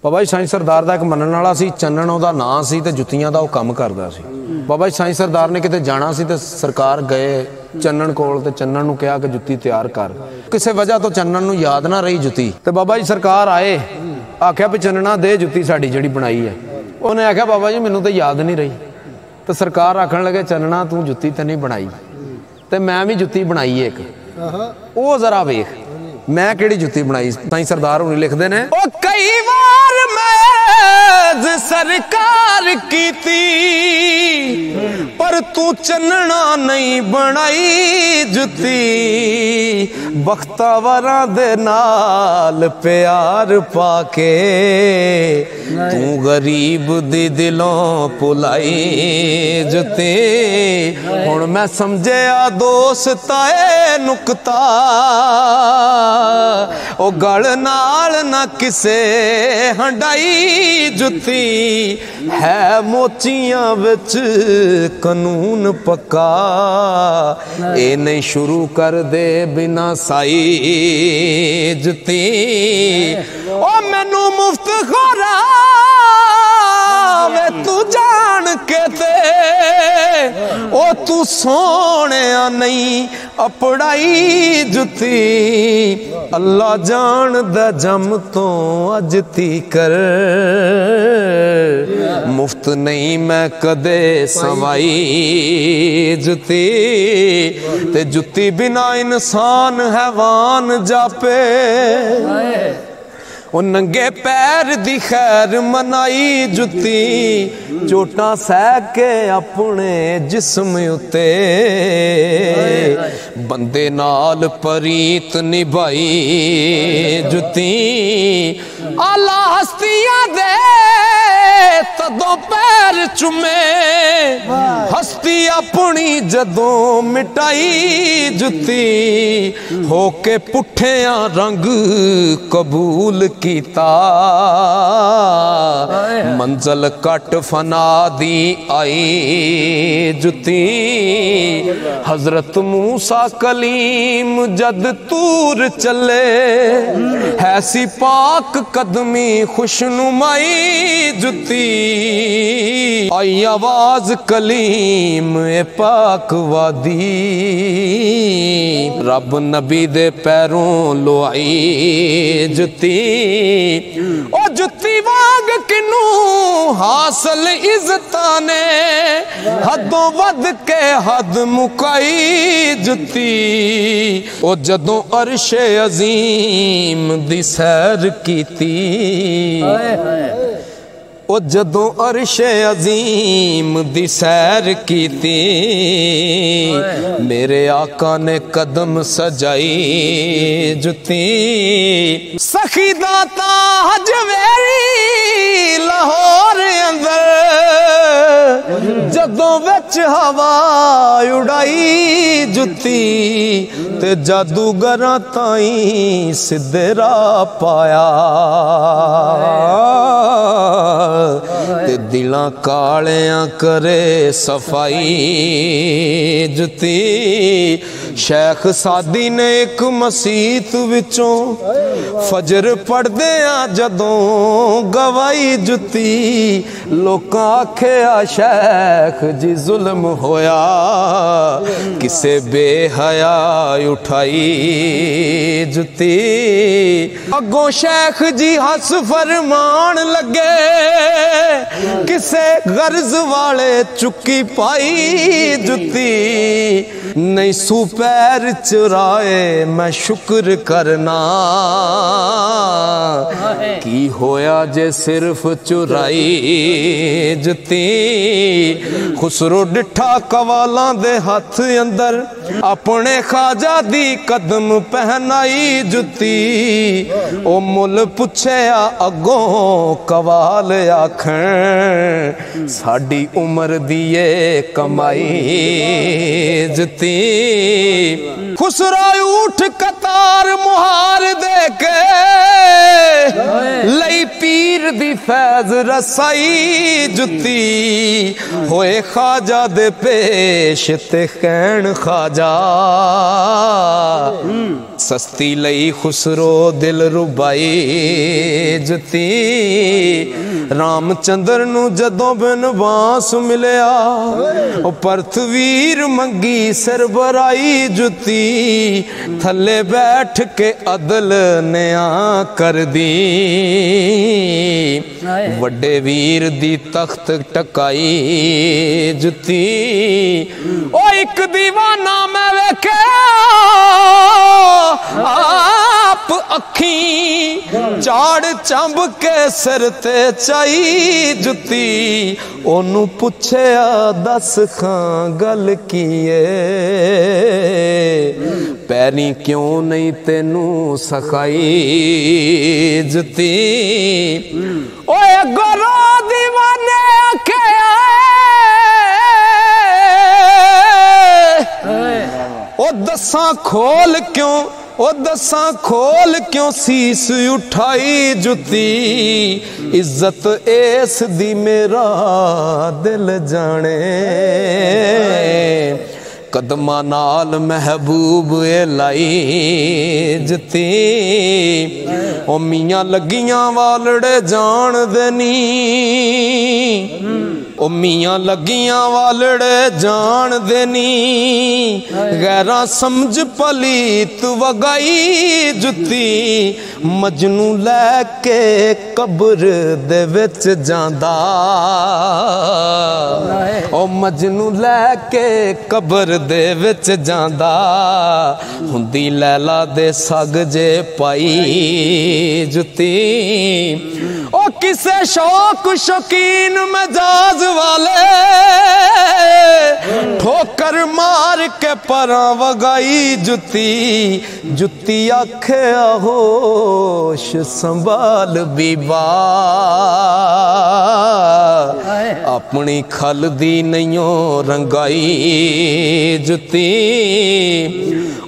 बाबा जी साईं सरदार का एक मनण वाला सी, चन्नन उहदा नां सी ते जुत्तियां दा ओह काम करदा सी। बाबा जी साईं सरदार ने किते जाना सी ते सरकार गए चन्नन कोल ते चन्नन नूं कहा कि जुत्ती तैयार कर। किसी वजह तो चन्नन नूं याद ना रही जुत्ती ते बाबा जी सरकार आए, आख्या भी चन्नना दे जुत्ती साडी जिहड़ी बनाई है। उन्हें आख्या बाबा जी मैनूं तो याद नहीं रही। तो सरकार आखन लगे चन्नना तू जुत्ती तो नहीं बनाई ते मैं भी जुत्ती बनाई एक, ओ जरा वेख मैं केड़ी जुत्ती बनाई। साईं सरदार हुणी लिखदे ने, ओ कई बार मैं सरकार कीती पर तू चन्नना नहीं बनाई जुत्ती। बख्तावरां दे नाल प्यार पाके तू गरीब दी दिलों पुलाई जुत्ती। हुण मैं समझिया दोस्ता ए नुकता, ओ गल नाल ना किसे हंडाई जुत्ती। है मोचियां विच कानून पक्का, ए नहीं शुरू कर दे बिना साई जुत्ती। ओ मैनू मुफ्त खोरा वे तू जान के ते, ओ तू सोने नहीं अपड़ाई जुत्ती। अल्लाह जान दा जम तो अज तीकर मुफ्त नहीं मैं कदे सवाई जुत्ती। ते जुत्ती बिना इंसान हैवान जापे, ओ नंगे पैर दी खैर मनाई जुत्ती। चोटां सह के अपने जिस्म उत्ते बंदे नाल परीत निभाई जुत्ती। आला हस्तियां दे तदों पैर चुमे, हस्ती अपनी जदों मिटाई जुत्ती। होके पुठिया रंग कबूल कीता, मंजल कट फना दी आई जुत्ती। हजरत मूसा कलीम जद तूर चले, है सी पाक कदमी खुशनुमाई जुत्ती। आई आवाज कलीम ए पाक वादी, रब नबी दे पैरों लोआई जुत्ती। ओ जुत्ती वांग किनू हासिल इज्जतां ने, हदों वध के हद मुकाई जुत्ती। ओ जदों अरशे अजीम दी सैर कीती, ओ जदों अरशे अजीम दी सैर कीती। मेरे आका ने कदम सजाई जुत्ती। सखी दाता हजवेरी लाहौर अंदर, जदों विच हवा उड़ाई जुत्ती। ते जादूगरां ताईं सिद्धे राह पाया, ते दिलां कालियां करे सफाई जुत्ती। शेख सादी ने एक मसीत विचों फजर पढ़दियां जदों गवाई जुत्ती। लोकां आखिया शेख जी जुल्म होया, किसे बेहया उठाई जुत्ती। अगों शेख जी हस फरमान लगे, किसे गर्ज वाले चुकी पाई जुत्ती। नहीं सू पैर चुराए मैं शुक्र करना, की होया जे सिर्फ चुराई जुत्ती। खुसरो डिठा कवालां दे हथ अंदर, अपने खाजा दी कदम पहनाई जुत्ती। ओ मुल पुछया अगों कवाल आखण, साडी उम्र दी ये कमाई जुत्ती। खुसरा उठ कतार मुहार दे के, लई पीर दी फैज रसाई जुत्ती। होए खाजा दे पेश ते खैन खाजा जा सस्ती लई खुसरो दिल रुबाई जुती रामचंद्र नू जदों बनवास मिलिया ओ परथवीर मंगी सिर बराई जुती थले बैठ के अदल न्या कर दी वड्डे वीर दी तख्त टकाई जुती ओ एक दीवाना मैं वेखे आप अखी चाड़ चंब के सिर ते चाई जुती ओनू पुछया दस खां गल कीए पैरी क्यों नहीं तेनू सखाई जुती ओए गोरो दीवाने आखिया ओ दसा खोल क्यों ओ दसा खोल क्यों सीस उठाई जुती इज्जत एस दी मेरा दिल जाने कदमा नाल महबूब लाई जुती ओ मियां लगियां वालड़े जान देनी ओ मियां लगियां वालड़े जान देनी गैरा समझ पलीत वगाई जुती मजनू लैके कब्र दे विच जांदा ओ मजनू लैके कब्र दे विच जांदा हुंदी लैला दे सग जे पाई जुती ओ किसे शौक शौकीन मजाज वाले ठोकर मार के परा वगाई जुती जुती आखे होश संभाल बीबा अपनी खल दी नैयो रंगाई जुती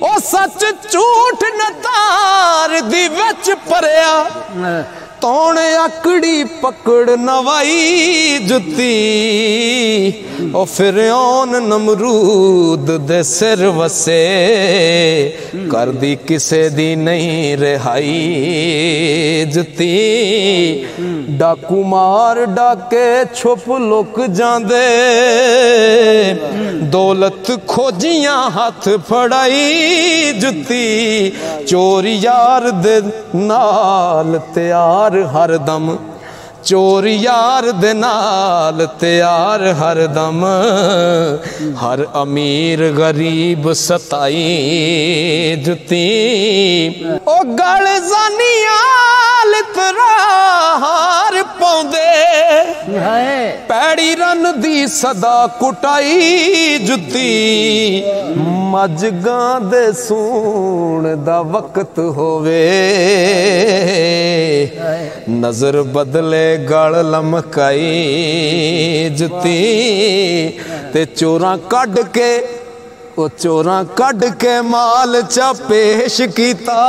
ओ सच झूठ नतार दी विच परया तौण आकड़ी पकड़ नवाई जुती ओ फिरौन नमरूद दे सिर वसे कर दी किसे दी नहीं रिहाई जुती डाकू मार डाके छुप लुक जांदे दौलत खोजियां हाथ फड़ाई जुती चोर यार दे नाल तैयार हर दम चोर यार दे नाल तैयार हर दम हर अमीर गरीब सताई जुती ओ गल जानियाल तरा हार पाउंदे पैड़ी रन दी सदा कुटाई जुती मजगां दे सूण दा वक्त होवे नजर बदले गल लमकाई जुती ते चोरां कढ़ के ओ चोरां कढ़ के माल चा पेश कीता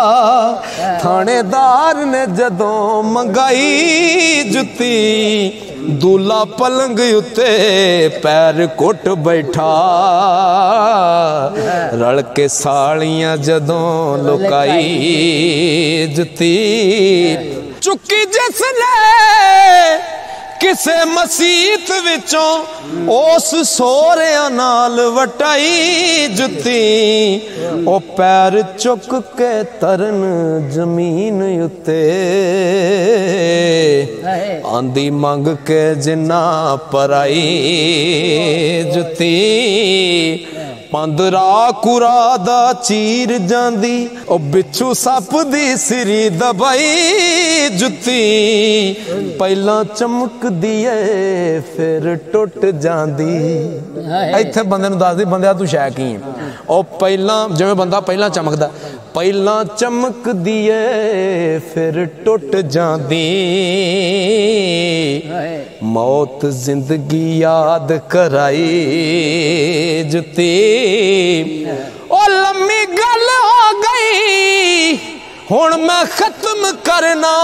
थानेदार ने जदों मंगाई जुती दूला पलंग उत्ते पैर कुट बैठा रल के सालियां जदों लुकाई जुती चुकी जिसने किसे मसीत विचों उस सोहरिया नाल वटाई जुती ओ पैर चुक के तरन जमीन उत्ते आंदी मंग के जिन्ना पराई जुती पंदरा कुरा दा चीर जांदी ओ बिच्छू सप दी सिरी दबाई जुती पहला चमकदी है फिर टुट जांदी इत्थे बंदे नूं दसदी बंदिया तू शै की है ओ पहला जिवें बंदा पहला चमकदा पहला चमकदी है फिर टुट जांदी मौत जिंदगी याद कराई जुती ओ लम्मी गल हो गई हुण मैं खत्म करना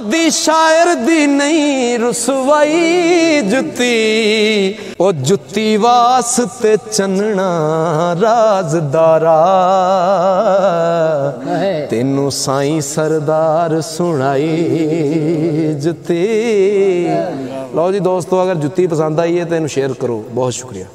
कदी शायर दी नहीं रुसवाई जुत्ती, ओ जुत्ती वास्ते चन्नना राजदारा, तेनू साईं सरदार सुनाई जुत्ती। लो जी दोस्तों, अगर जुत्ती पसंद आई है तो इन्हू शेयर करो। बहुत शुक्रिया।